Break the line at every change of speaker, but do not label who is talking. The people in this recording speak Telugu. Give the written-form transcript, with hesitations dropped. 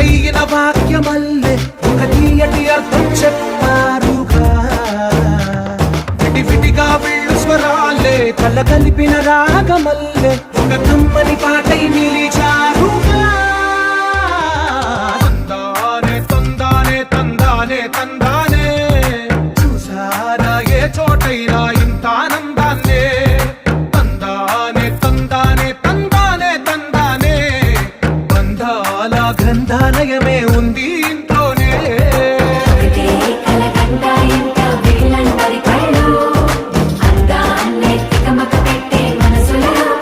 ఒకటైన వాక్యమల్లే ఒక తీయటి అర్థం చెప్పారుగా. విడివిడిగా వీళ్ళు స్వరాలే కల కలిపిన రాగమల్లే